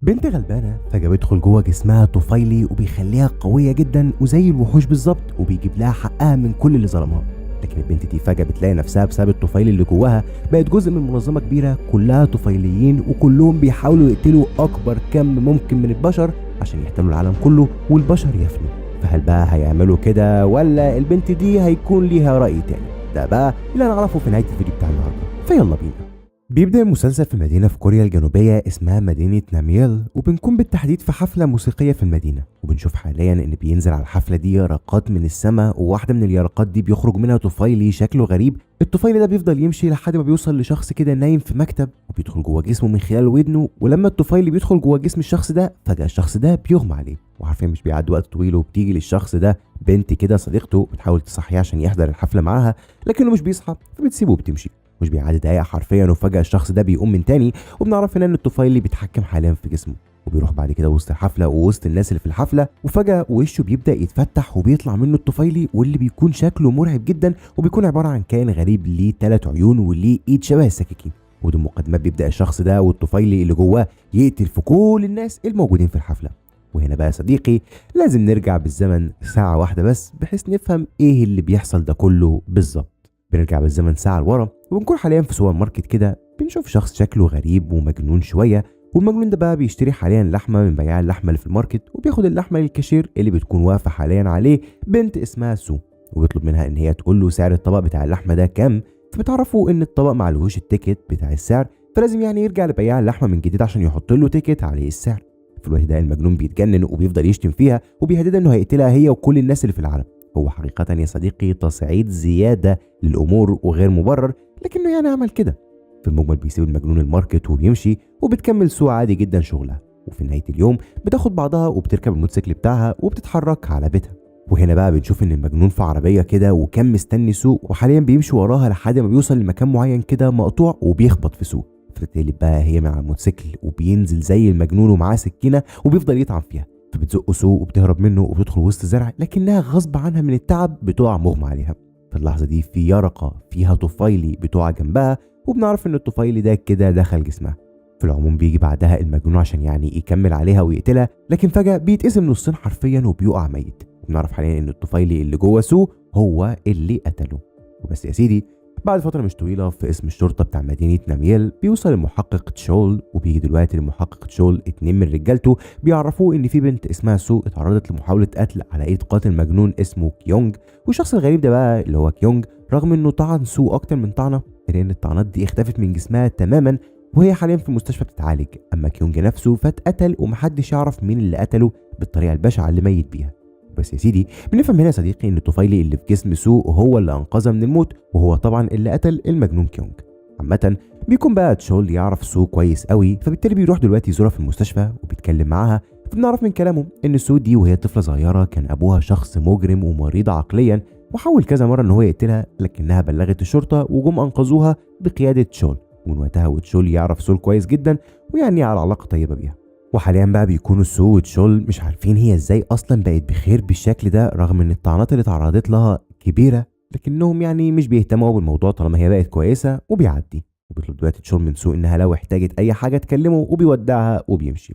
بنت غلبانه فجاه بيدخل جوه جسمها طفيلي وبيخليها قويه جدا وزي الوحوش بالظبط وبيجيب لها حقها من كل اللي ظلمها. لكن البنت دي فجاه بتلاقي نفسها بسبب الطفيلي اللي جواها بقت جزء من منظمه كبيره كلها طفيليين وكلهم بيحاولوا يقتلوا اكبر كم ممكن من البشر عشان يحتلوا العالم كله والبشر يفنوا. فهل بقى هيعملوا كده ولا البنت دي هيكون ليها راي تاني؟ ده بقى اللي هنعرفه في نهايه الفيديو بتاع النهارده، فيلا بينا. بيبدأ المسلسل في مدينة في كوريا الجنوبية اسمها مدينة ناميل، وبنكون بالتحديد في حفلة موسيقية في المدينة، وبنشوف حاليا ان بينزل على الحفلة دي يرقات من السماء، وواحدة من اليرقات دي بيخرج منها طفيلي شكله غريب. الطفيلي ده بيفضل يمشي لحد ما بيوصل لشخص كده نايم في مكتب وبيدخل جوه جسمه من خلال ودنه، ولما الطفيلي بيدخل جوه جسم الشخص ده فجأة الشخص ده بيغمى عليه، وعارفين مش بيعدي وقت طويل وبتيجي للشخص ده بنت كده صديقته بتحاول تصحيه عشان يحضر الحفلة معاها، لكنه مش بيصحى فبتسيبه وبتمشي. مش بيعدي دقايق حرفيا وفجأة الشخص ده بيقوم من تاني، وبنعرف هنا ان الطفيلي بيتحكم حاليا في جسمه، وبيروح بعد كده وسط الحفلة ووسط الناس اللي في الحفلة، وفجأة وشه بيبدأ يتفتح وبيطلع منه الطفيلي واللي بيكون شكله مرعب جدا، وبيكون عبارة عن كائن غريب ليه 3 عيون وليه ايد شبه السكاكين. ودي مقدمات بيبدأ الشخص ده والطفيلي اللي جواه يقتل في كل الناس الموجودين في الحفلة. وهنا بقى يا صديقي لازم نرجع بالزمن ساعة واحدة بس بحيث نفهم ايه اللي بيحصل ده كله بالظبط. بنرجع بالزمن ساعة لورا وبنكون حاليا في سوبر ماركت كده، بنشوف شخص شكله غريب ومجنون شوية، والمجنون ده بقى بيشتري حاليا لحمة من بياع اللحمة اللي في الماركت، وبياخد اللحمة للكاشير اللي بتكون واقفة حاليا عليه بنت اسمها سو، وبيطلب منها ان هي تقول له سعر الطبق بتاع اللحمة ده كام. فبتعرفوا ان الطبق معلهوش التيكت بتاع السعر، فلازم يعني يرجع لبياع اللحمة من جديد عشان يحط له تيكت عليه السعر. في الوقت ده المجنون بيتجنن وبيفضل يشتم فيها وبيهددها انه هيقتلها هي وكل الناس اللي في العالم. هو حقيقة يا صديقي تصعيد زيادة للأمور وغير مبرر، لكنه يعني عمل كده. في المجمل بيسيب المجنون الماركت وبيمشي، وبتكمل سو عادي جدا شغلها، وفي نهاية اليوم بتاخد بعضها وبتركب الموتوسيكل بتاعها وبتتحرك على بيتها. وهنا بقى بنشوف ان المجنون في عربية كده وكان مستني سو، وحاليا بيمشي وراها لحد ما بيوصل لمكان معين كده مقطوع وبيخبط في سو. فتقلب بقى هي من على الموتوسيكل وبينزل زي المجنون ومعاه سكينة وبيفضل يطعن فيها، فبتزق سو وبتهرب منه وبتدخل وسط زرع، لكنها غصب عنها من التعب بتقع مغمى عليها. في اللحظه دي في يرقه فيها طفيلي بتقع جنبها، وبنعرف ان الطفيلي ده كده دخل جسمها. في العموم بيجي بعدها المجنون عشان يعني يكمل عليها ويقتلها، لكن فجاه بيتقسم نصين حرفيا وبيقع ميت. وبنعرف حاليا ان الطفيلي اللي جوه سو هو اللي قتله. وبس يا سيدي، بعد فترة مش طويلة في اسم الشرطة بتاع مدينة ناميل بيوصل المحقق تشول، وبيجي دلوقتي المحقق تشول 2 من رجالته بيعرفوه ان في بنت اسمها سو اتعرضت لمحاولة قتل على ايد قاتل مجنون اسمه كيونج. والشخص الغريب ده بقى اللي هو كيونج، رغم انه طعن سو اكتر من طعنة الا ان الطعنات دي اختفت من جسمها تماما، وهي حاليا في المستشفى بتتعالج. اما كيونج نفسه فاتقتل ومحدش يعرف مين اللي قتله بالطريقة البشعة اللي ميت بيها. بس يا سيدي بنفهم هنا يا صديقي ان الطفيلي اللي في جسم سو هو اللي انقذها من الموت، وهو طبعا اللي قتل المجنون كيونج. عامة بيكون بقى تشول يعرف سو كويس قوي، فبالتالي بيروح دلوقتي يزورها في المستشفى وبيتكلم معاها. فبنعرف من كلامه ان سو دي وهي طفله صغيره كان ابوها شخص مجرم ومريضه عقليا، وحاول كذا مره ان هو يقتلها، لكنها بلغت الشرطه وجم انقذوها بقياده تشول. ومن وقتها وتشول يعرف سول كويس جدا ويعني على علاقه طيبه بيها. وحاليا بقى بيكونوا سو وتشول مش عارفين هي ازاي اصلا بقت بخير بالشكل ده رغم ان الطعنات اللي اتعرضت لها كبيره، لكنهم يعني مش بيهتموا بالموضوع طالما هي بقت كويسه وبيعدي. وبيطلب دلوقتي تشول من سو انها لو احتاجت اي حاجه تكلمه، وبيودعها وبيمشي.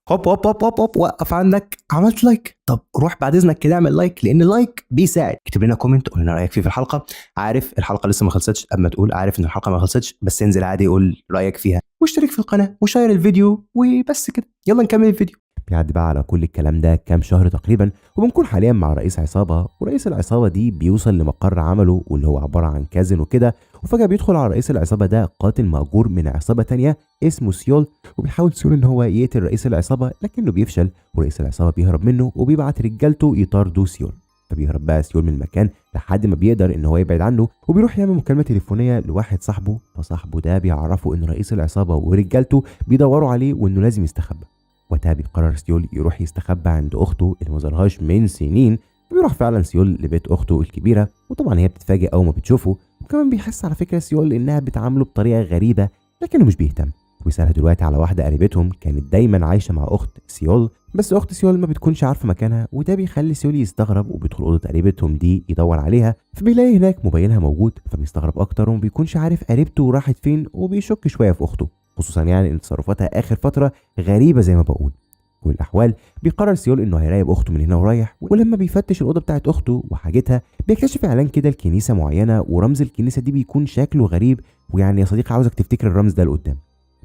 هوب هوب هوب هوب هوب، وقف عنك. عملت لايك؟ طب روح بعد اذنك كده اعمل لايك، لان اللايك بيساعد. اكتب لنا كومنت قول لنا رايك فيه في الحلقه. عارف الحلقه لسه ما خلصتش، قبل ما تقول عارف ان الحلقه ما خلصتش، بس انزل عادي قول رايك فيها واشترك في القناه وشير الفيديو وبس كده. يلا نكمل الفيديو. بيعدي بقى على كل الكلام ده كام شهر تقريبا، وبنكون حاليا مع رئيس عصابه، ورئيس العصابه دي بيوصل لمقر عمله واللي هو عباره عن كازن وكده. وفجاه بيدخل على رئيس العصابه ده قاتل مأجور من عصابه تانية اسمه سيول، وبيحاول سيول ان هو يقتل رئيس العصابه لكنه بيفشل، ورئيس العصابه بيهرب منه وبيبعت رجالته يطاردوا سيول. فبيهرب بقى سيول من المكان لحد ما بيقدر ان هو يبعد عنه، وبيروح يعمل مكالمه تليفونيه لواحد صاحبه، فصاحبه ده بيعرفه ان رئيس العصابه ورجالته بيدوروا عليه وانه لازم يستخبى. وقتها بيقرر سيول يروح يستخبى عند اخته اللي ما زارهاش من سنين. بيروح فعلا سيول لبيت اخته الكبيره، وطبعا هي بتتفاجئ اول ما بتشوفه، وكمان بيحس على فكره سيول انها بتعامله بطريقه غريبه لكنه مش بيهتم. وبيسالها دلوقتي على واحده قريبتهم كانت دايما عايشه مع اخت سيول، بس اخت سيول ما بتكونش عارفه مكانها، وده بيخلي سيول يستغرب وبيدخل اوضه قريبتهم دي يدور عليها. فبيلاقي هناك موبايلها موجود، فبيستغرب اكتر وما بيكونش عارف قريبته راحت فين، وبيشك شويه في اخته. خصوصا يعني ان تصرفاتها اخر فتره غريبه زي ما بقول. كل الاحوال بيقرر سيول انه هيراقب اخته من هنا ورايح، ولما بيفتش الاوضه بتاعت اخته وحاجتها بيكتشف اعلان كده لكنيسه معينه، ورمز الكنيسه دي بيكون شكله غريب. ويعني يا صديقي عاوزك تفتكر الرمز ده لقدام.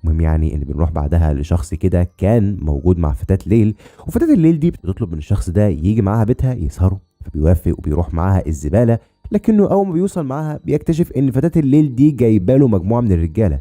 المهم يعني ان بنروح بعدها لشخص كده كان موجود مع فتاة ليل، وفتاة الليل دي بتطلب من الشخص ده يجي معاها بيتها يسهروا، فبيوافق وبيروح معاها الزبالة. لكنه اول ما بيوصل معاها بيكتشف ان فتاة الليل دي جايبه له مجموعة من الرجالة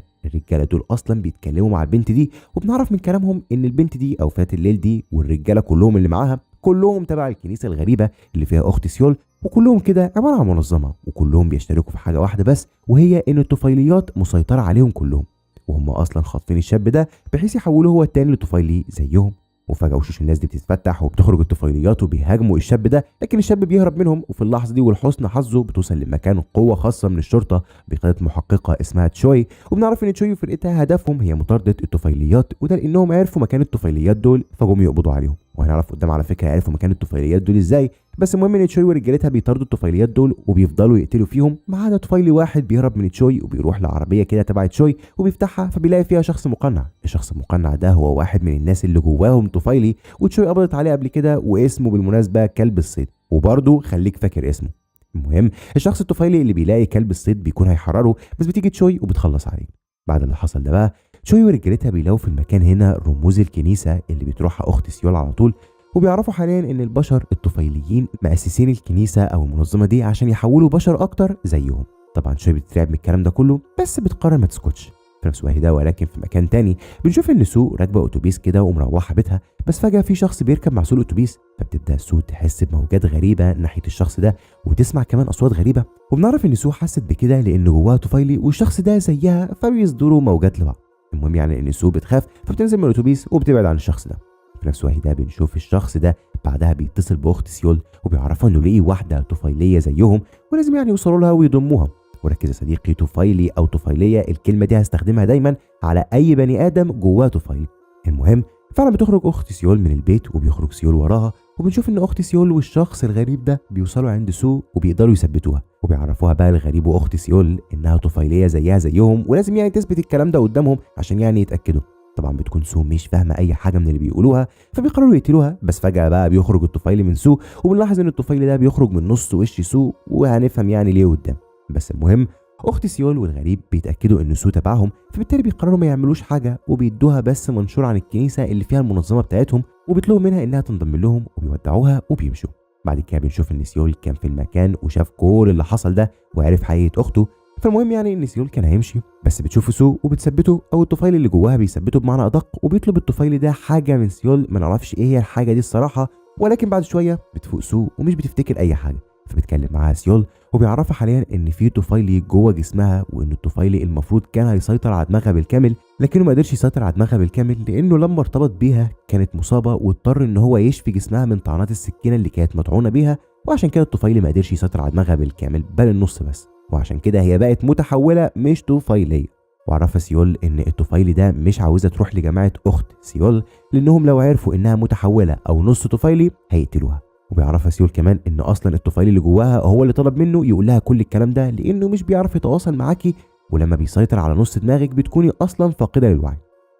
دول اصلا بيتكلموا مع البنت دي، وبنعرف من كلامهم ان البنت دي او فتاة الليل دي والرجالة كلهم اللي معاها كلهم تبع الكنيسة الغريبة اللي فيها اخت سيول، وكلهم كده عبارة عن منظمة، وكلهم بيشتركوا في حاجة واحدة بس، وهي ان الطفيليات مسيطرة عليهم كلهم، وهم اصلا خاطفين الشاب ده بحيث يحولوه هو التاني لطفيلي زيهم. وفجأة وشوش الناس دي بتتفتح وبتخرج الطفيليات وبيهاجموا الشاب ده، لكن الشاب بيهرب منهم. وفي اللحظة دي ولحسن حظه بتوصل لمكان قوة خاصة من الشرطة بقيادة محققة اسمها تشوي، وبنعرف ان تشوي وفرقتها هدفهم هي مطاردة الطفيليات، وده لانهم عرفوا مكان الطفيليات دول فجم يقبضوا عليهم. وهنعرف قدام على فكرة عرفوا مكان الطفيليات دول ازاي، بس المهم ان تشوي ورجالتها بيطاردوا الطفيليات دول وبيفضلوا يقتلوا فيهم، ما عدا طفيلي واحد بيهرب من تشوي وبيروح لعربيه كده تبع تشوي وبيفتحها، فبيلاقي فيها شخص مقنع. الشخص المقنع ده هو واحد من الناس اللي جواهم طفيلي، وتشوي قبضت عليه قبل كده، واسمه بالمناسبه كلب الصيد، وبرضه خليك فاكر اسمه. المهم الشخص الطفيلي اللي بيلاقي كلب الصيد بيكون هيحرره، بس بتيجي تشوي وبتخلص عليه. بعد اللي حصل ده بقى تشوي ورجالتها بيلاقوا في المكان هنا رموز الكنيسه اللي بتروحها اخت سيول على طول، وبيعرفوا حاليا ان البشر الطفيليين مؤسسين الكنيسه او المنظمه دي عشان يحولوا بشر اكتر زيهم. طبعا شوي بتترعب من الكلام ده كله، بس بتقرر ما تسكتش. في نفس الوقت ده ولكن في مكان تاني بنشوف ان سو راكبه اتوبيس كده ومروحه بيتها، بس فجاه في شخص بيركب مع سو الاتوبيس، فبتبدا سو تحس بموجات غريبه ناحيه الشخص ده، وتسمع كمان اصوات غريبه. وبنعرف ان سو حست بكده لان جواها طفيلي والشخص ده زيها، فبيصدروا موجات لبعض. المهم يعني ان سو بتخاف فبتنزل من الاتوبيس وبتبعد عن الشخص ده. في نفس الوقت ده بنشوف الشخص ده بعدها بيتصل باخت سيول وبيعرفها انه لقي واحده طفيليه زيهم ولازم يعني يوصلوا لها ويضموها. وركز يا صديقي، طفيلي او طفيليه الكلمه دي هستخدمها دايما على اي بني ادم جواه طفيلي. المهم فعلا بتخرج اخت سيول من البيت وبيخرج سيول وراها، وبنشوف ان اخت سيول والشخص الغريب ده بيوصلوا عند سو وبيقدروا يثبتوها، وبيعرفوها بقى الغريب واخت سيول انها طفيليه زيها زيهم، ولازم يعني تثبت الكلام ده قدامهم عشان يعني يتاكدوا. طبعا بتكون سو مش فاهمه اي حاجه من اللي بيقولوها، فبيقرروا يقتلوها. بس فجاه بقى بيخرج الطفيلي من سو، وبنلاحظ ان الطفيلي ده بيخرج من نص وش سو، وهنفهم يعني ليه قدام. بس المهم اخت سيول والغريب بيتاكدوا ان سو تبعهم، فبالتالي بيقرروا ما يعملوش حاجه، وبيدوها بس منشور عن الكنيسه اللي فيها المنظمه بتاعتهم، وبيطلبوا منها انها تنضم لهم، وبيودعوها وبيمشوا. بعد كده بنشوف ان سيول كان في المكان وشاف كل اللي حصل ده وعرف حقيقه اخته. فالمهم يعني ان سيول كان هيمشي، بس بتشوف سو وبتثبته، او الطفيلي اللي جواها بيثبته بمعنى ادق، وبيطلب الطفيلي ده حاجه من سيول، ما نعرفش ايه هي الحاجه دي الصراحه. ولكن بعد شويه بتفوق سو ومش بتفتكر اي حاجه، فبتكلم معاها سيول وبيعرفها حاليا ان في طفيلي جوه جسمها، وان الطفيلي المفروض كان هيسيطر على دماغها بالكامل، لكنه ما قدرش يسيطر على دماغها بالكامل لانه لما ارتبط بيها كانت مصابه، واضطر ان هو يشفي جسمها من طعنات السكينه اللي كانت مطعونه بيها، وعشان كده الطفيلي ما قدرش يسيطر على دماغها بالكامل بل النص بس، وعشان كده هي بقت متحوله مش طفيليه. وعرفها سيول ان الطفيلي ده مش عاوزه تروح لجماعه اخت سيول، لانهم لو عرفوا انها متحوله او نص طفيلي هيقتلوها. وبيعرفها سيول كمان ان اصلا الطفيلي اللي جواها هو اللي طلب منه يقول لها كل الكلام ده لانه مش بيعرف يتواصل معاكي، ولما بيسيطر على نص دماغك بتكوني اصلا فاقده للوعي.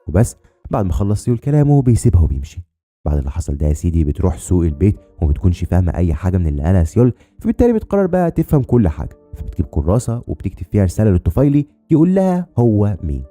وبس بعد ما خلص سيول كلامه بيسيبها وبيمشي. بعد اللي حصل ده يا سيدي بتروح سو البيت وما بتكونش فاهمه اي حاجه من اللي قالها سيول، فبالتالي بتقرر بقى تفهم كل حاجه، فبتجيب كراسه وبتكتب فيها رساله للطفيلي يقول لها هو مين.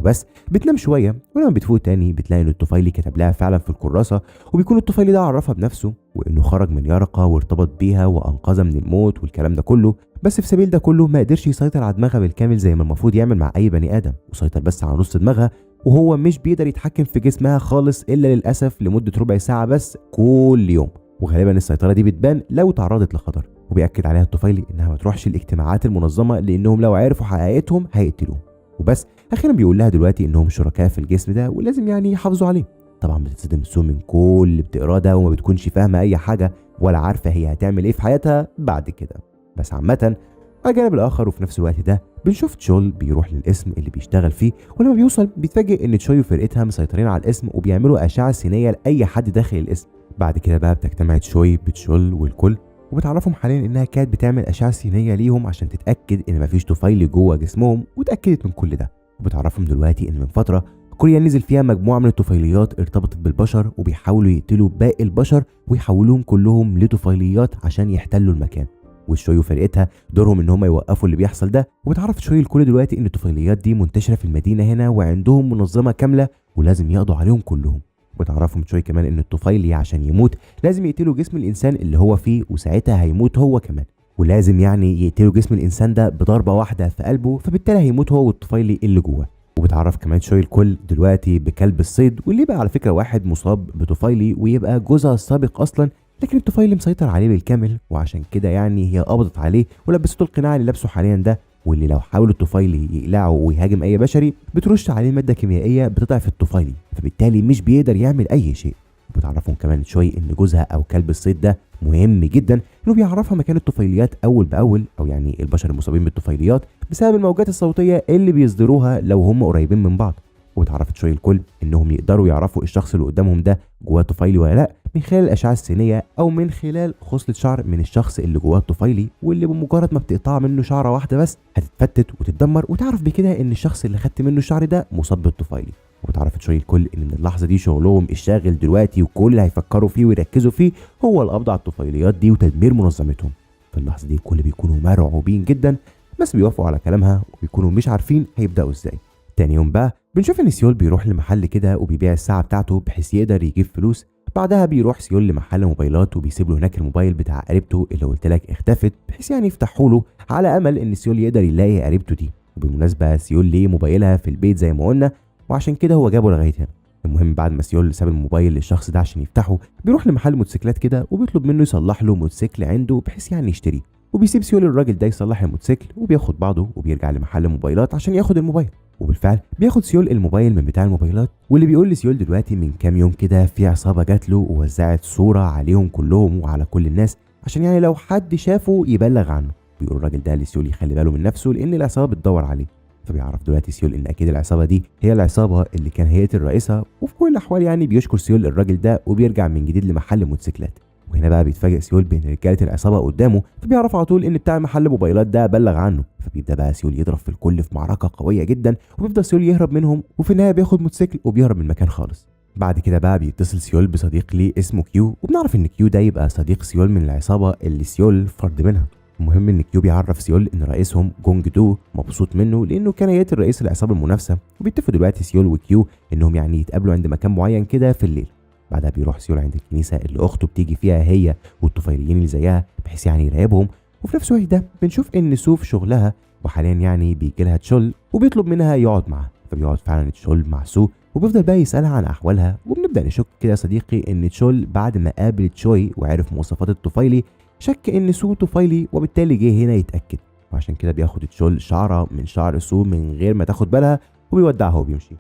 وبس بتنام شويه، ولما بتفوق تاني بتلاقي ان الطفيلي كتب لها فعلا في الكراسه، وبيكون الطفيلي ده عرفها بنفسه وانه خرج من يرقه وارتبط بيها وانقذها من الموت والكلام ده كله. بس في سبيل ده كله ما قدرش يسيطر على دماغها بالكامل زي ما المفروض يعمل مع اي بني ادم، وسيطر بس على نص دماغها، وهو مش بيقدر يتحكم في جسمها خالص الا للاسف لمده ربع ساعه بس كل يوم، وغالبا السيطره دي بتبان لو تعرضت لخطر. وبيأكد عليها الطفيلي انها ما تروحش الاجتماعات المنظمه لانهم لو عرفوا حقيقتهم هيقتلوهم. وبس اخيرا بيقول لها دلوقتي انهم شركاء في الجسم ده ولازم يعني يحافظوا عليه. طبعا بتتصدم سو من كل اللي بتقراه ده وما بتكونش فاهمه اي حاجه ولا عارفه هي هتعمل ايه في حياتها بعد كده. بس عامه على الجانب الاخر وفي نفس الوقت ده بنشوف تشول بيروح للقسم اللي بيشتغل فيه، ولما بيوصل بيتفاجئ ان تشوي وفرقتها مسيطرين على القسم وبيعملوا اشعه سينيه لاي حد داخل القسم. بعد كده بقى بتجتمع تشوي بتشول والكل وبتعرفهم حاليا انها كانت بتعمل اشعه سينيه ليهم عشان تتاكد ان مفيش طفيلي جوه جسمهم، واتاكدت من كل ده. وبتعرفهم دلوقتي ان من فتره كوريا نزل فيها مجموعه من الطفيليات ارتبطت بالبشر وبيحاولوا يقتلوا باقي البشر ويحولوهم كلهم لطفيليات عشان يحتلوا المكان. والشوي وفرقتها دورهم ان هم يوقفوا اللي بيحصل ده. وبتعرف شوي الكل دلوقتي ان الطفيليات دي منتشره في المدينه هنا وعندهم منظمه كامله ولازم يقضوا عليهم كلهم. وتعرفهم شوي كمان ان الطفيلي عشان يموت لازم يقتلوا جسم الانسان اللي هو فيه وساعتها هيموت هو كمان، ولازم يعني يقتلوا جسم الانسان ده بضربه واحده في قلبه فبالتالي هيموت هو والطفيلي اللي جوه. وبتعرف كمان شوي الكل دلوقتي بكلب الصيد واللي بقى على فكره واحد مصاب بطفيلي ويبقى جوزها السابق اصلا، لكن الطفيلي مسيطر عليه بالكامل وعشان كده يعني هي قبضت عليه ولبسته القناع اللي لابسه حاليا ده، واللي لو حاول الطفيلي يقلعه ويهاجم اي بشري بترش عليه ماده كيميائيه بتضعف الطفيلي فبالتالي مش بيقدر يعمل اي شيء. وبتعرفهم كمان شوي ان جوزها او كلب الصيد ده مهم جدا انه بيعرفها مكان الطفيليات اول باول، او يعني البشر المصابين بالطفيليات بسبب الموجات الصوتيه اللي بيصدروها لو هم قريبين من بعض. واتعرفت شوي الكل انهم يقدروا يعرفوا الشخص اللي قدامهم ده جواه طفيلي ولا لا من خلال الاشعه السينيه او من خلال خصله شعر من الشخص اللي جواه الطفيلي، واللي بمجرد ما بتقطع منه شعره واحده بس هتتفتت وتتدمر وتعرف بكده ان الشخص اللي خدت منه الشعر ده مصاب بالطفيلي. واتعرفت شوي الكل ان من اللحظه دي شغلهم الشاغل دلوقتي وكل اللي هيفكروا فيه ويركزوا فيه هو القبض على الطفيليات دي وتدمير منظمتهم. في اللحظه دي الكل بيكونوا مرعوبين جدا بس بيوافقوا على كلامها وبيكونوا مش عارفين هيبداوا ازاي. تاني يوم بقى بنشوف ان سيول بيروح لمحل كده وبيبيع الساعه بتاعته بحيث يقدر يجيب فلوس. بعدها بيروح سيول لمحل موبايلات وبيسيب له هناك الموبايل بتاع قريبته اللي قلت لك اختفت بحيث يعني يفتحوا له على امل ان سيول يقدر يلاقي قريبته دي. وبالمناسبه سيول ليه موبايلها في البيت زي ما قلنا وعشان كده هو جابه لغايه هنا. المهم بعد ما سيول ساب الموبايل للشخص ده عشان يفتحه بيروح لمحل موتوسيكلات كده وبيطلب منه يصلح له موتوسيكل عنده بحيث يعني يشتريه، وبيسيب سيول الراجل ده يصلح الموتوسيكل وبياخد بعضه وبيرجع لمحل موبايلات عشان ياخد الموبايل. وبالفعل بياخد سيول الموبايل من بتاع الموبايلات، واللي بيقول لسيول دلوقتي من كام يوم كده في عصابه جات له ووزعت صوره عليهم كلهم وعلى كل الناس عشان يعني لو حد شافه يبلغ عنه. بيقول الراجل ده لسيول يخلي باله من نفسه لان العصابه بتدور عليه. فبيعرف دلوقتي سيول ان اكيد العصابه دي هي العصابه اللي كان هيقتل رئيسها، وفي كل الاحوال يعني بيشكر سيول الراجل ده وبيرجع من جديد لمحل موتوسيكلات. وهنا بقى بيتفاجئ سيول بان رجاله العصابه قدامه فبيعرف على طول ان بتاع محل موبايلات ده بلغ عنه. فبيبدا بقى سيول يضرب في الكل في معركه قويه جدا وبيفضل سيول يهرب منهم وفي النهايه بياخد موتوسيكل وبيهرب من المكان خالص. بعد كده بقى بيتصل سيول بصديق ليه اسمه كيو، وبنعرف ان كيو ده يبقى صديق سيول من العصابه اللي سيول فرد منها. المهم ان كيو بيعرف سيول ان رئيسهم جونج دو مبسوط منه لانه كان يقتل رئيس العصابه المنافسه، وبيتفقوا دلوقتي سيول وكيو انهم يعني يتقابلوا عند مكان معين كده في الليل. بعدها بيروح سيول عند الكنيسه اللي اخته بتيجي فيها هي والطفيليين اللي زيها بحيث يعني يراقبهم. وفي نفس الوقت ده بنشوف ان سو في شغلها وحاليا يعني بيجي لها تشول وبيطلب منها يقعد معاها، فبيقعد فعلا تشول مع سو وبيفضل بقى يسالها عن احوالها. وبنبدا نشك كده يا صديقي ان تشول بعد ما قابل تشوي وعرف مواصفات الطفيلي شك ان سو طفيلي وبالتالي جه هنا يتاكد، وعشان كده بياخد تشول شعره من شعر سو من غير ما تاخد بالها وبيودعها وبيمشي.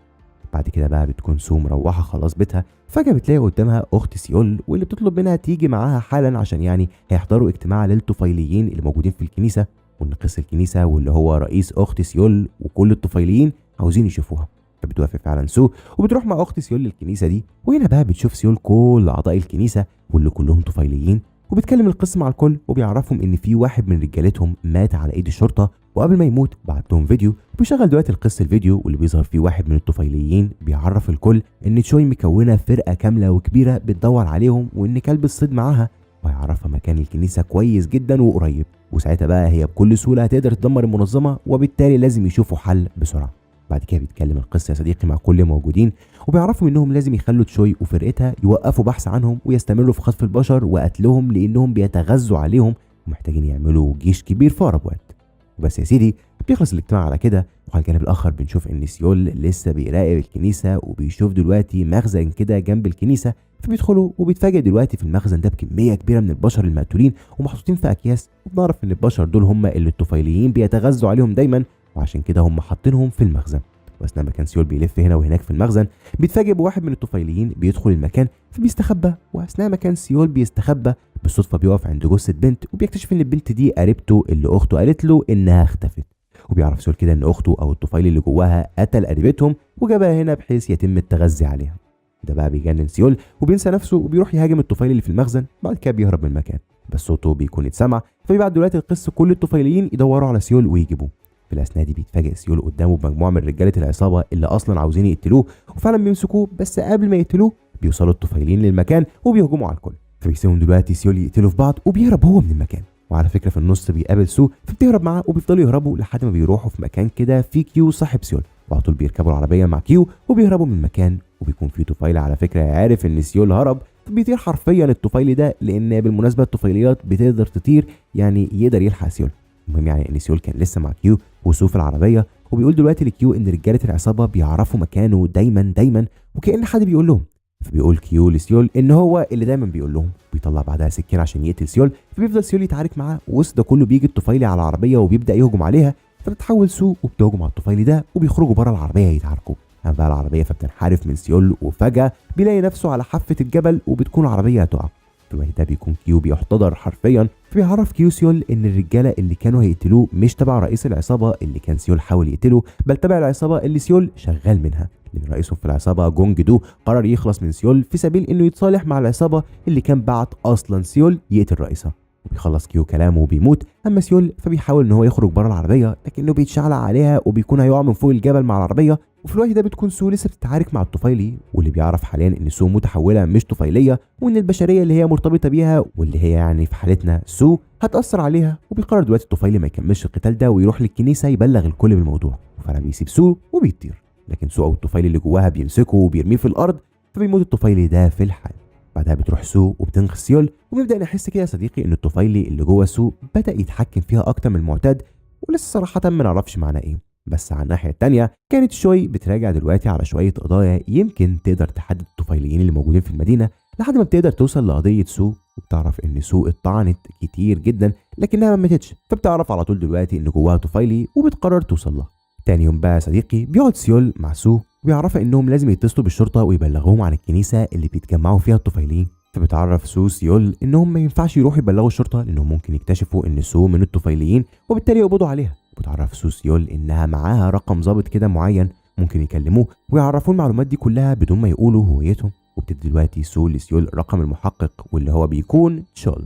بعد كده بقى بتكون سو مروحه خلاص بيتها، فجاه بتلاقي قدامها اخت سيول واللي بتطلب منها تيجي معاها حالا عشان يعني هيحضروا اجتماع للطفيليين اللي موجودين في الكنيسه، وان قس الكنيسه واللي هو رئيس اخت سيول وكل الطفيليين عاوزين يشوفوها. فبتوافق فعلا سو وبتروح مع اخت سيول للكنيسه دي. وهنا بقى بتشوف سيول كل اعضاء الكنيسه واللي كلهم طفيليين، وبتكلم القس مع الكل وبيعرفهم ان في واحد من رجالتهم مات على ايد الشرطه، وقبل ما يموت بعت لهم فيديو. بيشغل دلوقتي القس الفيديو واللي بيظهر فيه واحد من الطفيليين بيعرف الكل ان تشوي مكونه فرقه كامله وكبيره بتدور عليهم وان كلب الصيد معاها، وهيعرفها مكان الكنيسه كويس جدا وقريب. وساعتها بقى هي بكل سهوله هتقدر تدمر المنظمه وبالتالي لازم يشوفوا حل بسرعه. بعد كده بيتكلم القس يا صديقي مع كل موجودين وبيعرفوا انهم لازم يخلوا تشوي وفرقتها يوقفوا بحث عنهم ويستمروا في خطف البشر وقتلهم لانهم بيتغذوا عليهم ومحتاجين يعملوا جيش كبير في اقرب وقت. وبس يا سيدي بيخلص الاجتماع على كده. وعلى الجانب الاخر بنشوف ان سيول لسه بيراقب الكنيسه وبيشوف دلوقتي مخزن كده جنب الكنيسه، فبيدخلوا وبيتفاجئ دلوقتي في المخزن ده بكميه كبيره من البشر المقتولين ومحطوطين في اكياس. وبنعرف ان البشر دول هم اللي الطفيليين بيتغذوا عليهم دايما وعشان كده هم حاطينهم في المخزن. واثناء ما كان سيول بيلف هنا وهناك في المخزن بيتفاجئ بواحد من الطفيليين بيدخل المكان فبيستخبى. واثناء ما كان سيول بيستخبى بالصدفه بيقف عند جثه بنت وبيكتشف ان البنت دي قريبته اللي اخته قالت له انها اختفت. وبيعرف سيول كده ان اخته او الطفيلي اللي جواها قتل قريبتهم وجابها هنا بحيث يتم التغذي عليها. ده بقى بيجنن سيول وبينسى نفسه وبيروح يهاجم الطفيلي اللي في المخزن. بعد كده بيهرب من المكان بس صوته بيكون اتسمع، فبيبعت دلوقتي القس كل الطفيليين يدوروا على سيول ويجيبوه. في الاثناء دي بيتفاجئ سيول قدامه بمجموعه من رجاله العصابه اللي اصلا عاوزين يقتلوه، وفعلا بيمسكوه، بس قبل ما يقتلوه بيوصلوا الطفيليين للمكان وبيهجموا على الكل. فبيسيبهم دلوقتي سيول يقتلوا في بعض وبيهرب هو من المكان. وعلى فكره في النص بيقابل سو فبتهرب معاه وبيفضلوا يهربوا لحد ما بيروحوا في مكان كده في كيو صاحب سيول، وعلى طول بيركبوا العربيه مع كيو وبيهربوا من المكان. وبيكون في طفيلي على فكره عارف ان سيول هرب، فبيطير حرفيا الطفيلي ده، لان بالمناسبه الطفيليات بتقدر تطير يعني يقدر يلحق سيول. المهم يعني ان سيول كان لسه مع كيو وسو في العربيه، وبيقول دلوقتي لكيو ان رجاله العصابه بيعرفوا مكانه دايما وكأن حد بيقول لهم. فبيقول كيو لسيول ان هو اللي دايما بيقول لهم، بيطلع بعدها سكين عشان يقتل سيول. فبيفضل سيول يتعارك معاه، وسط ده كله بيجي الطفيلي على العربيه وبيبدا يهجم عليها، فبتحول سو وبتهجم على الطفيلي ده وبيخرجوا بره العربيه يتعاركوا. اما بقى العربيه فبتنحرف من سيول، وفجاه بيلاقي نفسه على حافه الجبل وبتكون العربيه هتقع. في الوقت ده بيكون كيو بيحتضر حرفيا، فبيعرف كيو سيول ان الرجاله اللي كانوا هيقتلوه مش تبع رئيس العصابه اللي كان سيول حاول يقتله، بل تبع العصابه اللي سيول شغال منها، لان رئيسهم في العصابه جونج دو قرر يخلص من سيول في سبيل انه يتصالح مع العصابه اللي كان بعت اصلا سيول يقتل رئيسها. وبيخلص كيو كلامه وبيموت. اما سيول فبيحاول ان هو يخرج بره العربيه، لكنه بيتشعلق عليها وبيكون هيقع من فوق الجبل مع العربيه. وفي الوقت ده بتكون سو لسه بتتعارك مع الطفيلي، واللي بيعرف حاليا ان سو متحوله مش طفيليه، وان البشريه اللي هي مرتبطه بيها واللي هي يعني في حالتنا سو هتاثر عليها. وبيقرر دلوقتي الطفيلي ما يكملش القتال ده ويروح للكنيسه يبلغ الكل بالموضوع، وفعلا بيسيب سو وبيطير. لكن سو او الطفيلي اللي جواها بيمسكه وبيرميه في الارض، فبيموت الطفيلي ده في الحال. بعدها بتروح سو وبتنقذ سيول، وبنبدا نحس كده يا صديقي ان الطفيلي اللي جوه سو بدا يتحكم فيها اكتر من المعتاد، ولسه صراحه ما نعرفش معناه ايه. بس على الناحيه الثانيه كانت شوي بتراجع دلوقتي على شويه قضايا يمكن تقدر تحدد الطفيليين اللي موجودين في المدينه، لحد ما بتقدر توصل لقضيه سو، وبتعرف ان سو اتطعنت كتير جدا لكنها ما ماتتش. فبتعرف على طول دلوقتي ان جواها طفيلي وبتقرر توصل لها. تاني يوم بقى يا صديقي بيقعد سيول مع سو وبيعرفها انهم لازم يتصلوا بالشرطه ويبلغوهم عن الكنيسه اللي بيتجمعوا فيها الطفيليين. فبتعرف سو سيول انهم ما ينفعش يروحوا يبلغوا الشرطه لانهم ممكن يكتشفوا ان سو من الطفيليين وبالتالي يقبضوا عليها. وبتعرف سو سيول انها معاها رقم ظابط كده معين ممكن يكلموه ويعرفوه المعلومات دي كلها بدون ما يقولوا هويتهم. وبتدي دلوقتي سو لسيول رقم المحقق واللي هو بيكون تشول.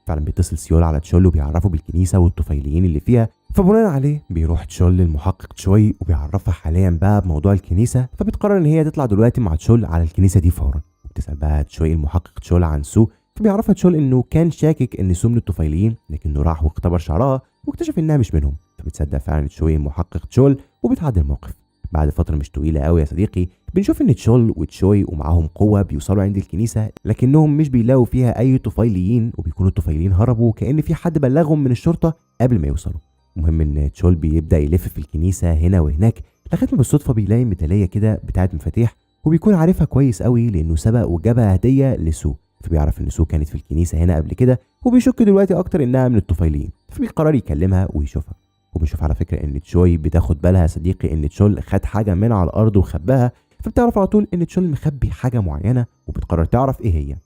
فعلا بيتصل سيول على تشول وبيعرفه بالكنيسه والطفيليين اللي فيها. فبناء عليه بيروح تشول للمحقق تشوي وبيعرفها حاليا بقى بموضوع الكنيسه. فبتقرر ان هي تطلع دلوقتي مع تشول على الكنيسه دي فورا. وبتسال بقى تشوي المحقق تشول عن سو، فبيعرفها تشول انه كان شاكك ان سو من الطفيليين، لكنه راح واختبر شعرها واكتشف انها مش منهم. فبتصدق فعلا تشوي المحقق تشول وبتعدي الموقف. بعد فتره مش طويله قوي يا صديقي بنشوف ان تشول وتشوي ومعاهم قوه بيوصلوا عند الكنيسه، لكنهم مش بيلاقوا فيها اي طفيليين، وبيكونوا الطفيليين هربوا كأن في حد بلغهم من الشرطه قبل ما يوصلوا. المهم ان تشول بيبدا يلف في الكنيسه هنا وهناك لغايه ما بالصدفه بيلاقي ميداليه كده بتاعت مفاتيح، وبيكون عارفها كويس قوي لانه سبق وجابها هديه لسو. فبيعرف ان سو كانت في الكنيسه هنا قبل كده، وبيشك دلوقتي اكتر انها من الطفيليين، فبيقرر يكلمها ويشوفها. وبنشوف على فكره ان تشوي بتاخد بالها يا صديقي ان تشول خد حاجه من على الارض وخباها، فبتعرف على طول ان تشول مخبي حاجه معينه وبتقرر تعرف ايه هي.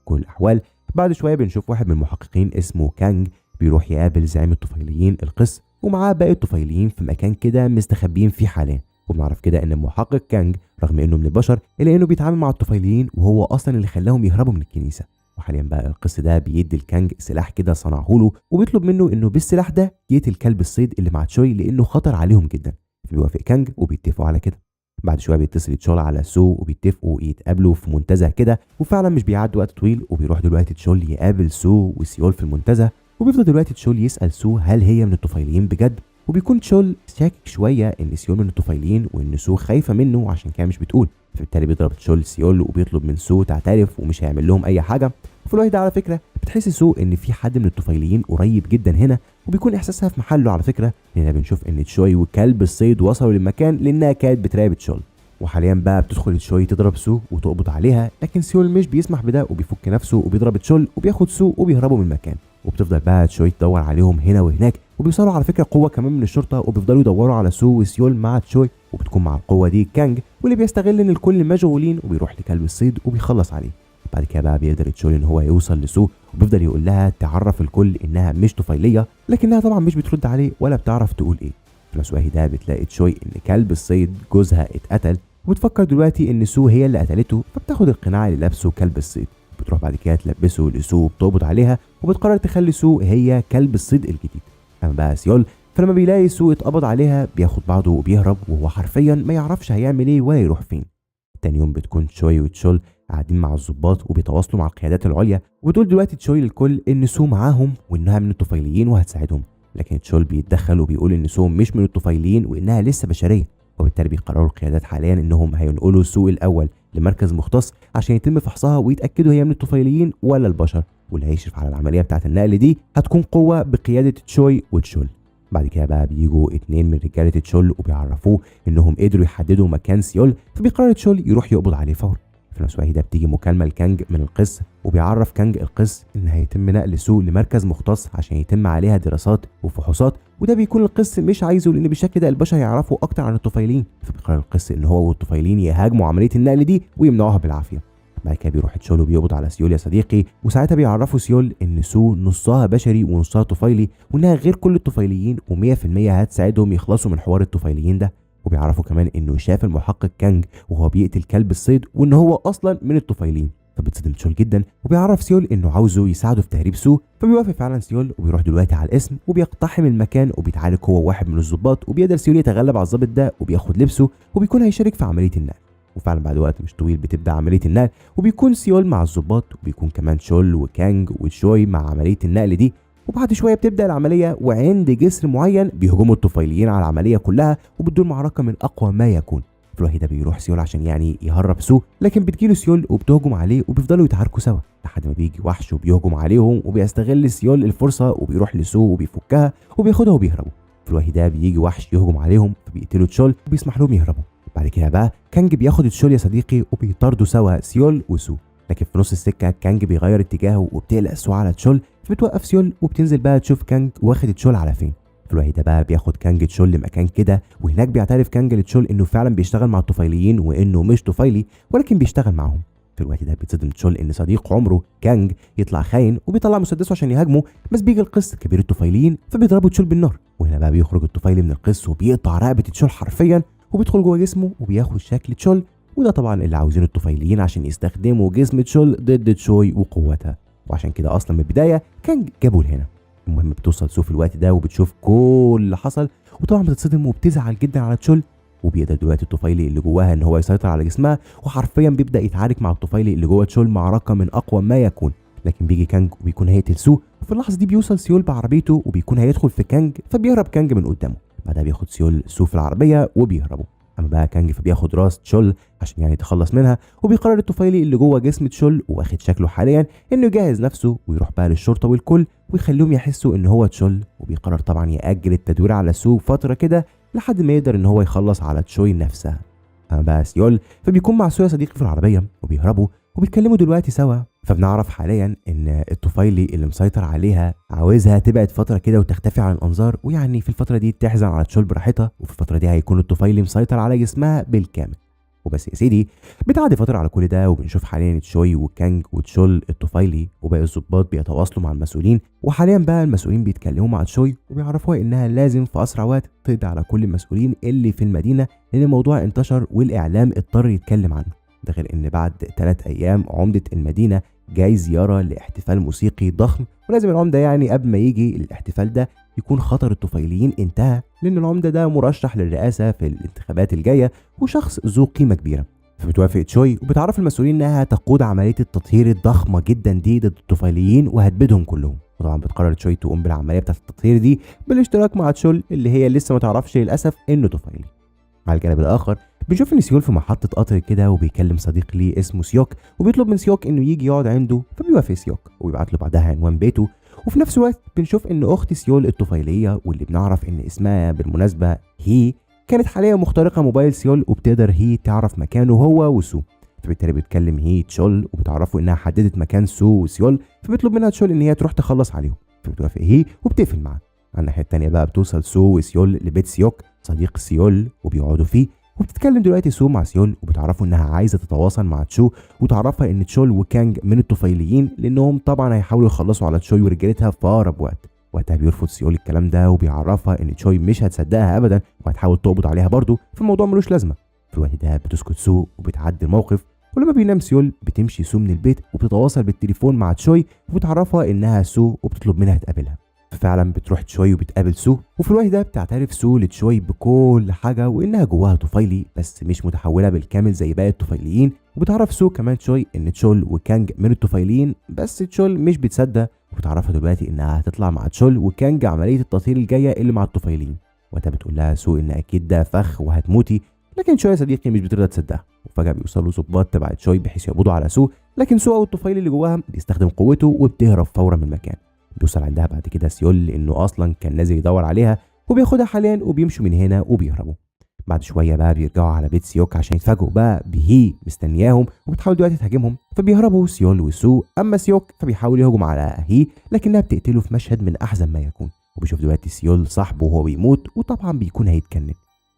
كل الاحوال بعد شويه بنشوف واحد من المحققين اسمه كانج بيروح يقابل زعيم الطفيليين القس، ومعاه باقي الطفيليين في مكان كده مستخبيين فيه حاليا. وبنعرف كده ان المحقق كانج رغم انه من البشر الا انه بيتعامل مع الطفيليين وهو اصلا اللي خلاهم يهربوا من الكنيسه. وحاليا بقى القس ده بيدي الكانج سلاح كده صنعه له، وبيطلب منه انه بالسلاح ده يقتل كلب الصيد اللي مع تشوي لانه خطر عليهم جدا. فبيوافق كانج وبيتفقوا على كده. بعد شويه بيتصل تشول على سو وبيتفقوا يتقابلوا في منتزه كده، وفعلا مش بيعدي وقت طويل وبيروح دلوقتي تشول يقابل سو وسيول في المنتزه. وبيفضل دلوقتي تشول يسال سو هل هي من الطفيليين بجد، وبيكون تشول شاكك شويه ان سيول من الطفيليين وان سو خايفه منه عشان كده مش بتقول. فبالتالي بيضرب تشول سيول وبيطلب من سو تعترف ومش هيعمل لهم اي حاجه. وفي الوقت ده على فكره بتحس سو ان في حد من الطفيليين قريب جدا هنا، وبيكون احساسها في محله على فكره، لان بنشوف ان تشوي وكلب الصيد وصلوا للمكان لانها كانت بتراقب تشول. وحاليا بقى بتدخل تشوي تضرب سو وتقبض عليها، لكن سيول مش بيسمح بده وبيفك نفسه وبيضرب تشول وبياخد سو وبيهربوا من المكان. وبتفضل بقى تشوي تدور عليهم هنا وهناك، وبيوصلوا على فكره قوه كمان من الشرطه وبيفضلوا يدوروا على سو وسيول مع تشوي. وبتكون مع القوه دي كانج واللي بيستغل ان الكل مشغولين وبيروح لكلب الصيد وبيخلص عليه. بعد كده بقى بيقدر تشوي ان هو يوصل لسو، وبيفضل يقول لها تعرف الكل انها مش طفيليه، لكنها طبعا مش بترد عليه ولا بتعرف تقول ايه. في الاسواق ده بتلاقي تشوي ان كلب الصيد جوزها اتقتل، وبتفكر دلوقتي ان سو هي اللي قتلته، فبتاخد القناع اللي لابسه كلب الصيد. بتروح بعد كده تلبسه لسو وبتقبض عليها، وبتقرر تخلي سو هي كلب الصيد الجديد. اما بقى سيول فلما بيلاقي سو اتقبض عليها بياخد بعضه وبيهرب، وهو حرفيا ما يعرفش هيعمل ايه ولا يروح فين. تاني يوم بتكون تشوي وتشول قاعدين مع الضباط وبيتواصلوا مع القيادات العليا، وبتقول دلوقتي تشوي للكل ان سو معاهم وانها من الطفيليين وهتساعدهم، لكن تشول بيتدخل وبيقول ان سو مش من الطفيليين وانها لسه بشريه، وبالتالي بيقرروا القيادات حاليا انهم هينقلوا سو الاول لمركز مختص عشان يتم فحصها ويتاكدوا هي من الطفيليين ولا البشر، واللي هيشرف على العمليه بتاعه النقل دي هتكون قوه بقياده تشوي وتشول. بعد كده بقى بيجوا 2 من رجاله تشول وبيعرفوه انهم قدروا يحددوا مكان سيول، فبيقرر تشول يروح يقبض عليه فورا. في نفس الوقت ده بتيجي مكالمه لكانج من القس، وبيعرف كانج القس ان هيتم نقل سو لمركز مختص عشان يتم عليها دراسات وفحوصات، وده بيكون القس مش عايزه لان بالشكل ده البشر يعرفوا اكتر عن الطفيلين، فبيقرر القس ان هو والطفيلين يهاجموا عمليه النقل دي ويمنعوها بالعافيه. بعد كده بيروح تشول وبيقبض على سيول يا صديقي، وساعتها بيعرفوا سيول ان سو نصها بشري ونصها طفيلي، وانها غير كل الطفيليين و100% هتساعدهم يخلصوا من حوار الطفيليين ده. وبيعرفوا كمان انه شاف المحقق كانج وهو بيقتل كلب الصيد وان هو اصلا من الطفيلين، فبتصدم تشول جدا وبيعرف سيول انه عاوزه يساعده في تهريب سو، فبيوافق فعلا سيول وبيروح دلوقتي على الاسم وبيقتحم المكان وبيتعالج هو واحد من الضباط، وبيقدر سيول يتغلب على الضابط ده وبياخد لبسه وبيكون هيشارك في عمليه النقل. وفعلا بعد وقت مش طويل بتبدا عمليه النقل، وبيكون سيول مع الضباط وبيكون كمان تشول وكانج وتشوي مع عمليه النقل دي. وبعد شويه بتبدا العمليه، وعند جسر معين بيهجموا الطفيليين على العمليه كلها وبتدور معركه من اقوى ما يكون. في الوقت ده بيروح سيول عشان يعني يهرب سو، لكن بتجيله سيول وبتهجم عليه وبيفضلوا يتعاركوا سوا لحد ما بيجي وحش وبيهجم عليهم، وبيستغل سيول الفرصه وبيروح لسو وبيفكها وبياخدها وبيهربوا. في الوقت ده بيجي وحش يهجم عليهم فبيقتلوا تشول وبيسمح لهم يهربوا. بعد كده بقى كانج بياخد تشول يا صديقي وبيطاردوا سوا سيول وسو، لكن في نص السكه كانج بيغير اتجاهه وبتقلق سو على تشول، فبتوقف سيول وبتنزل بقى تشوف كانج واخد تشول على فين. في الوقت ده بقى بياخد كانج تشول لمكان كده، وهناك بيعترف كانج لتشول انه فعلا بيشتغل مع الطفيليين وانه مش طفيلي ولكن بيشتغل معاهم. في الوقت ده بيتصدم تشول ان صديق عمره كانج يطلع خاين وبيطلع مسدسه عشان يهاجمه، بس بيجي القس كبير الطفيليين فبيضربوا تشول بالنار. وهنا بقى بيخرج الطفيلي من القس وبيقطع رقبه تشول حرفيا وبيدخل جوه جسمه وبياخد شكل تشول، وده طبعا اللي عاوزينه الطفيليين عشان يستخدموا جسم تشول ضد تشوي وقوتها، وعشان كده اصلا من البدايه كانج جابوه هنا. المهم بتوصل سو في الوقت ده وبتشوف كل اللي حصل، وطبعا بتتصدم وبتزعل جدا على تشول، وبيقدر دلوقتي الطفيلي اللي جواها ان هو يسيطر على جسمها، وحرفيا بيبدا يتعارك مع الطفيلي اللي جوه تشول معركه من اقوى ما يكون. لكن بيجي كانج وبيكون هيقتل سو، وفي اللحظه دي بيوصل سيول بعربيته وبيكون هيدخل في كانج، فبيهرب كانج من قدامه. بعدها بياخد سيول سو في العربيه وبيهربوا. اما بقى كانج فبياخد راس تشول عشان يعني يتخلص منها، وبيقرر الطفيلي اللي جوه جسم تشول واخد شكله حاليا انه يجهز نفسه ويروح بقى للشرطه والكل ويخليهم يحسوا ان هو تشول، وبيقرر طبعا ياجل التدوير على سو فتره كده لحد ما يقدر ان هو يخلص على تشوي نفسها. اما بقى سيول فبيكون مع سو يا صديقي في العربيه وبيهربوا وبيتكلموا دلوقتي سوا، فبنعرف حاليا ان الطفيلي اللي مسيطر عليها عاوزها تبعد فتره كده وتختفي عن الانظار، ويعني في الفتره دي تحزن على تشول براحتها، وفي الفتره دي هيكون الطفيلي مسيطر على جسمها بالكامل. وبس يا سيدي بتعدي فتره على كل ده، وبنشوف حاليا تشوي وكانج وتشول الطفيلي وباقي الضباط بيتواصلوا مع المسؤولين، وحاليا بقى المسؤولين بيتكلموا مع تشوي وبيعرفوها انها لازم في اسرع وقت تقضي على كل المسؤولين اللي في المدينه، لان الموضوع انتشر والاعلام اضطر يتكلم عنه. ده غير ان بعد 3 ايام عمده المدينه جاي زياره لاحتفال موسيقي ضخم، ولازم العمده يعني قبل ما يجي الاحتفال ده يكون خطر الطفيليين انتهى، لان العمده ده مرشح للرئاسه في الانتخابات الجايه وشخص ذو قيمه كبيره. فبتوافق تشوي وبتعرف المسؤولين انها تقود عمليه التطهير الضخمه جدا دي ضد الطفيليين وهتبيدهم كلهم. وطبعا بتقرر تشوي تقوم بالعمليه بتاعه التطهير دي بالاشتراك مع تشول اللي هي لسه ما تعرفش للاسف انه طفيلي. على الجانب الاخر بنشوف ان سيول في محطه قطر كده وبيكلم صديق ليه اسمه سيوك، وبيطلب من سيوك انه يجي يقعد عنده، فبيوافق سيوك وبيبعت له بعدها عنوان بيته. وفي نفس الوقت بنشوف ان اخت سيول الطفيليه واللي بنعرف ان اسمها بالمناسبه هي كانت حاليا مخترقه موبايل سيول، وبتقدر هي تعرف مكانه هو وسو، فبالتالي بتكلم هي تشول وبتعرفوا انها حددت مكان سو وسيول، فبيطلب منها تشول ان هي تروح تخلص عليهم، فبتوافق هي وبتقفل معاه. على الناحيه الثانيه بقى بتوصل سو وسيول لبيت سيوك صديق سيول وبيقعدوا فيه، وبتتكلم دلوقتي سو مع سيول وبتعرفوا انها عايزه تتواصل مع تشو، وتعرفها ان تشول وكانج من الطفيليين لانهم طبعا هيحاولوا يخلصوا على تشوي ورجالتها في اقرب وقت. وقتها بيرفض سيول الكلام ده وبيعرفها ان تشوي مش هتصدقها ابدا وهتحاول تقبض عليها برضه، فالموضوع ملوش لازمه. في الوقت ده بتسكت سو وبتعدي الموقف، ولما بينام سيول بتمشي سو من البيت وبتتواصل بالتليفون مع تشوي وبتعرفها انها سو وبتطلب منها تقابلها. ففعلا بتروح تشوي وبتقابل سو، وفي الوقت ده بتعترف سو لتشوي بكل حاجه وانها جواها طفيلي بس مش متحوله بالكامل زي باقي الطفيليين. وبتعرف سو كمان تشوي ان تشول وكانج من الطفيليين، بس تشول مش بتصدق، وبتعرفها دلوقتي انها هتطلع مع تشول وكانج عمليه التطهير الجايه اللي مع الطفيليين. وقتها بتقول لها سو ان اكيد ده فخ وهتموتي، لكن تشوي يا صديقي مش بترضى تصدقها. وفجاه بيوصلوا ظباط تبع تشوي بحيث يقبضوا على سو، لكن سو او الطفيلي اللي جواها بيستخدم قوته وبتهرب فورا من المكان. بيوصل عندها بعد كده سيول لانه اصلا كان نازل يدور عليها، وبياخدها حاليا وبيمشوا من هنا وبيهربوا. بعد شويه بقى بيرجعوا على بيت سيوك عشان يتفاجئوا بقى بهي مستنياهم وبتحاول دلوقتي تهاجمهم، فبيهربوا سيول وسو. اما سيوك فبيحاول يهجم على هي لكنها بتقتله في مشهد من احزن ما يكون. وبيشوف دلوقتي سيول صاحبه وهو بيموت، وطبعا بيكون هيتكلم.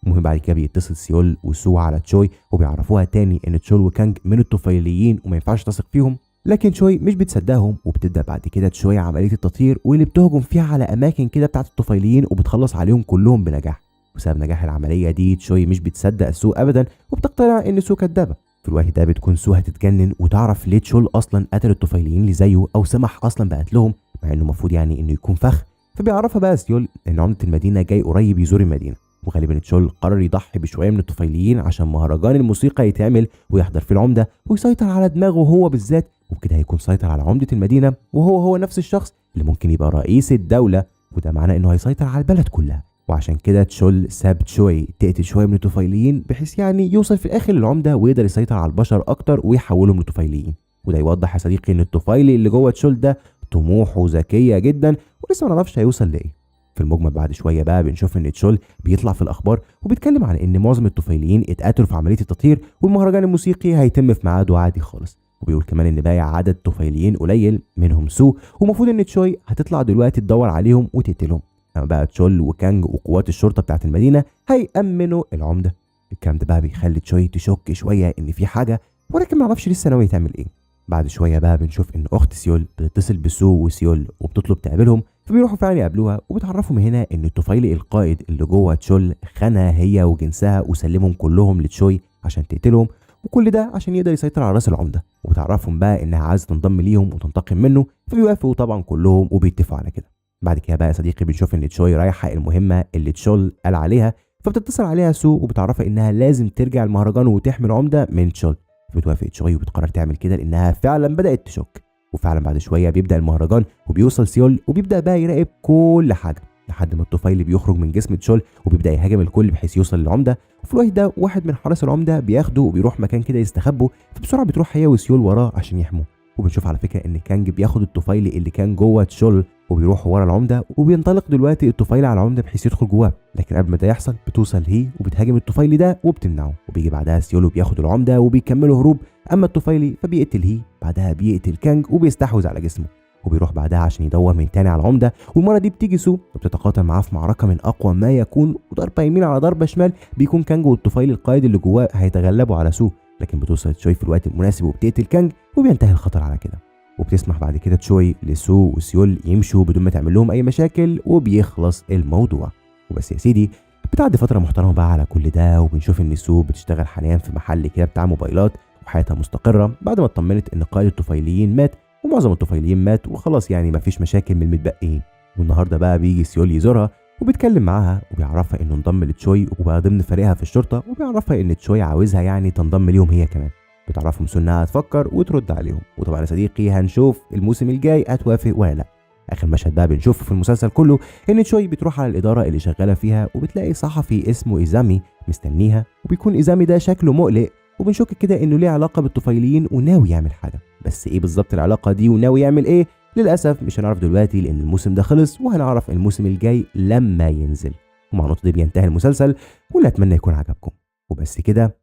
المهم بعد كده بيتصل سيول وسو على تشوي وبيعرفوها تاني ان تشول وكانج من الطفيليين وما ينفعش تثق فيهم، لكن تشوي مش بتصدقهم. وبتبدا بعد كده تشوي عمليه التطهير واللي بتهجم فيها على اماكن كده بتاعت الطفيليين وبتخلص عليهم كلهم بنجاح. بسبب نجاح العمليه دي تشوي مش بتصدق سو ابدا وبتقتنع ان سو كدابه. في الوقت ده بتكون سو هتتجنن وتعرف ليه تشول اصلا قتل الطفيليين اللي زيه او سمح اصلا بقتلهم، مع انه المفروض يعني انه يكون فخ. فبيعرفها بقى سيول ان عمده المدينه جاي قريب يزور المدينه، وغالبا تشول قرر يضحي بشويه من الطفيليين عشان مهرجان الموسيقى يتعمل ويحضر في العمده ويسيطر على دماغه هو بالذات، وبكده هيكون سيطر على عمده المدينه وهو نفس الشخص اللي ممكن يبقى رئيس الدوله، وده معناه انه هيسيطر على البلد كلها. وعشان كده تشول ساب تشوي تقتل شويه من الطفيليين بحيث يعني يوصل في الاخر للعمده ويقدر يسيطر على البشر اكتر ويحولهم لطفيليين. وده يوضح يا صديقي ان الطفيلي اللي جوه تشول ده طموحه ذكيه جدا ولسه ما نعرفش هيوصل لايه. في المجمل بعد شويه بقى بنشوف ان تشول بيطلع في الاخبار وبيتكلم عن ان معظم الطفيليين اتقتلوا في عمليه التطهير والمهرجان الموسيقي هيتم في ميعاده عادي خالص. وبيقول كمان ان باقي عدد طفيليين قليل منهم سو، ومفروض ان تشوي هتطلع دلوقتي تدور عليهم وتقتلهم. اما بقى تشول وكانج وقوات الشرطه بتاعت المدينه هيأمنوا العمده. الكلام ده بقى بيخلي تشوي تشك شويه ان في حاجه، ولكن ما عرفش لسه ناوي تعمل ايه. بعد شويه بقى بنشوف ان اخت سيول بتتصل بسو وسيول وبتطلب تقابلهم، فبيروحوا فعلا يقابلوها وبتعرفهم هنا ان الطفيلي القائد اللي جوه تشول خانها هي وجنسها وسلمهم كلهم لتشوي عشان تقتلهم، وكل ده عشان يقدر يسيطر على راس العمده. وبتعرفهم بقى انها عايزه تنضم ليهم وتنتقم منه، فبيوافقوا طبعا كلهم وبيتفقوا على كده. بعد كده بقى يا صديقي بنشوف ان تشوي رايحه المهمه اللي تشول قال عليها، فبتتصل عليها سو وبتعرفها انها لازم ترجع المهرجان وتحمي العمده من تشول. بتوافق تشوي وبتقرر تعمل كده لانها فعلا بدات تشك. وفعلا بعد شويه بيبدا المهرجان وبيوصل سيول وبيبدا بقى يراقب كل حاجه لحد ما الطفيلي بيخرج من جسم تشول وبيبدا يهاجم الكل بحيث يوصل للعمده. وفي الوقت ده واحد من حراس العمده بياخده وبيروح مكان كده يستخبوا، فبسرعه بتروح هي وسيول وراه عشان يحموه. وبنشوف على فكره ان كانج بياخد الطفيلي اللي كان جوه تشول وبيروح ورا العمده، وبينطلق دلوقتي الطفيلي على العمده بحيث يدخل جواه. لكن قبل ما ده يحصل بتوصل هي وبتهاجم الطفيلي ده وبتمنعه، وبيجي بعدها سيول وبياخد العمده وبيكملوا هروب. اما الطفيلي فبيقتل هي، بعدها بيقتل كانج وبيستحوذ على جسمه، وبيروح بعدها عشان يدور من تاني على العمده. والمره دي بتيجي سو وبتتقاتل معاه في معركه من اقوى ما يكون، وضربه يمين على ضربه شمال بيكون كانج والطفيلي القائد اللي جواه هيتغلبوا على سو. لكن بتوصل تشوي في الوقت المناسب وبتقتل كانج وبينتهي الخطر على كده. وبتسمح بعد كده تشوي لسو وسيول يمشوا بدون ما تعمل لهم اي مشاكل وبيخلص الموضوع. وبس يا سيدي بتعدي فتره محترمه بقى على كل ده، وبنشوف ان سو بتشتغل حاليا في محل كده بتاع موبايلات وحياتها مستقره بعد ما اطمنت ان قائد الطفيليين مات ومعظم الطفيليين مات وخلاص يعني مفيش مشاكل من المتبقيين. والنهارده بقى بيجي سيول يزورها وبيتكلم معاها وبيعرفها انه انضم لتشوي وبقى ضمن فريقها في الشرطه، وبيعرفها ان تشوي عاوزها يعني تنضم ليهم هي كمان. بتعرفهم سو انها هتفكر وترد عليهم، وطبعا يا صديقي هنشوف الموسم الجاي هتوافق ولا لا. اخر مشهد بقى بنشوفه في المسلسل كله ان تشوي بتروح على الاداره اللي شغاله فيها وبتلاقي صحفي اسمه ايزامي مستنيها، وبيكون ايزامي ده شكله مقلق وبنشك كده انه ليه علاقه بالطفيليين وناوي يعمل حاجه. بس ايه بالظبط العلاقه دي وناوي يعمل ايه؟ للاسف مش هنعرف دلوقتي لان الموسم ده خلص، وهنعرف الموسم الجاي لما ينزل. ومع النقطه دي بينتهي المسلسل، واللي اتمنى يكون عجبكم. وبس كده،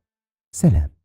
سلام.